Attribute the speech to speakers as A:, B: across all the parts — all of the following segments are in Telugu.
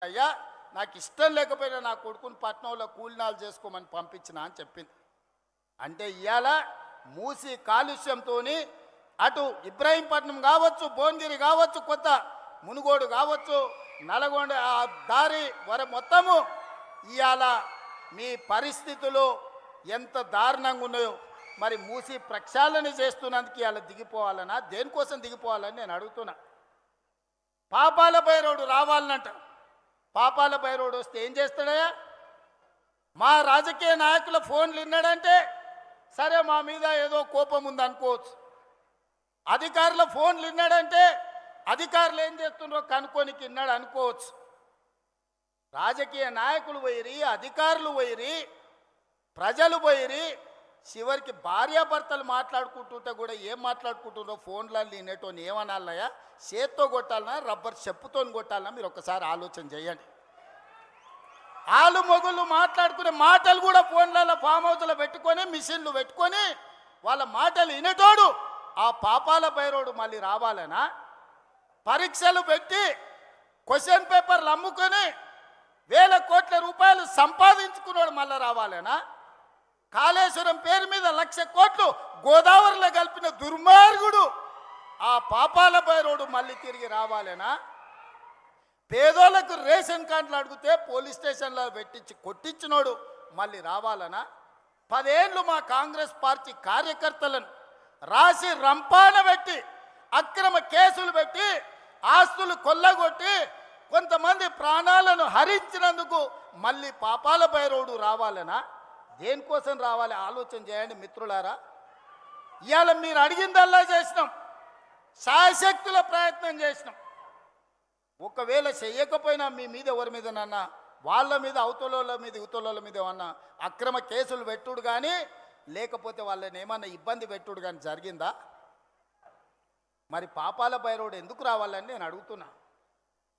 A: అయ్యా నాకు ఇష్టం లేకపోయినా నా కొడుకుని పట్నంలో కూలినాలు చేసుకోమని పంపించిన అని చెప్పింది. అంటే ఇవాళ మూసి కాలుష్యంతో అటు ఇబ్రాహీంపట్నం కావచ్చు, భువనగిరి కావచ్చు, కొత్త మునుగోడు కావచ్చు, నల్గొండ ఆ దారి మొత్తము ఇవాళ మీ పరిస్థితులు ఎంత దారుణంగా ఉన్నాయో. మరి మూసి ప్రక్షాళన చేస్తున్నందుకు ఇవాళ దిగిపోవాలనా, దేనికోసం దిగిపోవాలని నేను అడుగుతున్నా. పాపాల భైరవుడు రావాలనంట. పాపాల భైరవుడు వస్తే ఏం చేస్తాడయా? మా రాజకీయ నాయకుల ఫోన్లు విన్నాడంటే సరే మా మీద ఏదో కోపం ఉంది అనుకోవచ్చు. అధికారుల ఫోన్లు విన్నాడంటే అధికారులు ఏం చేస్తున్నారో కనుక్కోనికి విన్నాడు అనుకోవచ్చు. రాజకీయ నాయకులు పోయిరి, అధికారులు పోయిరి, ప్రజలు పోయిరి, చివరికి భార్యాభర్తలు మాట్లాడుకుంటుంటే కూడా ఏం మాట్లాడుకుంటున్నారో ఫోన్లలో వినేటోని ఏమనాలయ్యా? చేత్తో కొట్టాలన్నా, రబ్బర్ చెప్పుతో కొట్టాలన్నా? మీరు ఒకసారి ఆలోచన చేయండి. ఆలు మొగుళ్ళు మాట్లాడుకునే మాటలు కూడా ఫోన్లలో ఫామ్ హౌస్లో పెట్టుకొని, మిషన్లు పెట్టుకొని వాళ్ళ మాటలు వినేటోడు ఆ పాపాల భైరవుడు మళ్ళీ రావాలనా? పరీక్షలు పెట్టి క్వశ్చన్ పేపర్లు అమ్ముకొని వేల కోట్ల రూపాయలు సంపాదించుకున్నాడు మళ్ళీ రావాలనా? కాళేశ్వరం పేరు మీద 1,00,000 కోట్లు గోదావరిలో కలిపిన దుర్మార్గుడు ఆ పాపాల భైరవుడు మళ్ళీ తిరిగి రావాలనా? పేదోళ్లకు రేషన్ కార్డులు అడిగితే పోలీస్ స్టేషన్లో పెట్టించి కొట్టించినోడు మళ్ళీ రావాలనా? 10 ఏళ్ళు మా కాంగ్రెస్ పార్టీ కార్యకర్తలను రాసి రంపాన పెట్టి అక్రమ కేసులు పెట్టి ఆస్తులు కొల్లగొట్టి కొంతమంది ప్రాణాలను హరించినందుకు మళ్ళీ పాపాల భైరవుడు రావాలనా? దేనికోసం రావాలి? ఆలోచన చేయండి మిత్రులారా. ఇవాళ మీరు అడిగిందల్లా చేసినాం, శాయశక్తుల ప్రయత్నం చేసినాం. ఒకవేళ చెయ్యకపోయినా మీ మీద ఎవరి మీద నన్నా, వాళ్ళ మీద అవతల మీద ఇవతల మీద ఏమన్నా అక్రమ కేసులు పెట్టుడు కానీ, లేకపోతే వాళ్ళని ఏమన్నా ఇబ్బంది పెట్టుడు కానీ జరిగిందా? మరి పాపాల భైరవుడు ఎందుకు రావాలని నేను అడుగుతున్నా.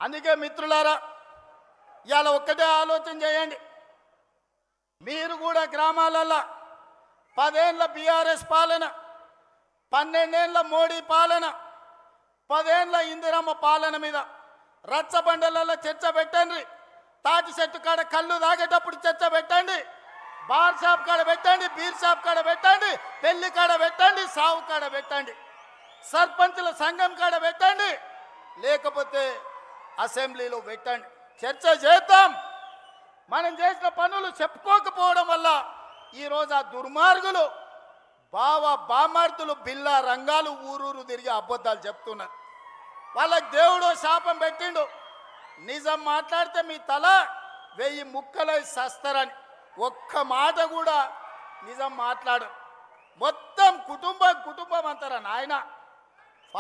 A: అందుకే మిత్రులారా, ఇవాళ ఒక్కటే ఆలోచన చేయండి. మీరు కూడా గ్రామాలలో 10 ఏళ్ళ బీఆర్ఎస్ పాలన, 12 ఏళ్ళ మోడీ పాలన, 10 ఏళ్ళ ఇందిరమ్మ పాలన మీద రచ్చబండలలో చర్చ పెట్టండి. తాటి చెట్టు కాడ కళ్ళు తాగేటప్పుడు చర్చ పెట్టండి, బార్ షాప్ కాడ పెట్టండి, బీర్ షాప్ కాడ పెట్టండి, పెళ్లి కాడ పెట్టండి, సావు కాడ పెట్టండి, సర్పంచుల సంఘం కాడ పెట్టండి, లేకపోతే అసెంబ్లీలో పెట్టండి. చర్చ చేద్దాం. మనం చేసిన పనులు చెప్పుకోకపోవడం వల్ల ఈరోజు ఆ దుర్మార్గులు బామార్తులు బిల్లా రంగాలు ఊరూరు తిరిగి అబద్ధాలు చెప్తున్నారు. వాళ్ళకి దేవుడు శాపం పెట్టిండు, నిజం మాట్లాడితే మీ తల 1000 ముక్కలై సస్తరని. ఒక్క మాట కూడా నిజం మాట్లాడు. మొత్తం కుటుంబం అంటారా నాయన?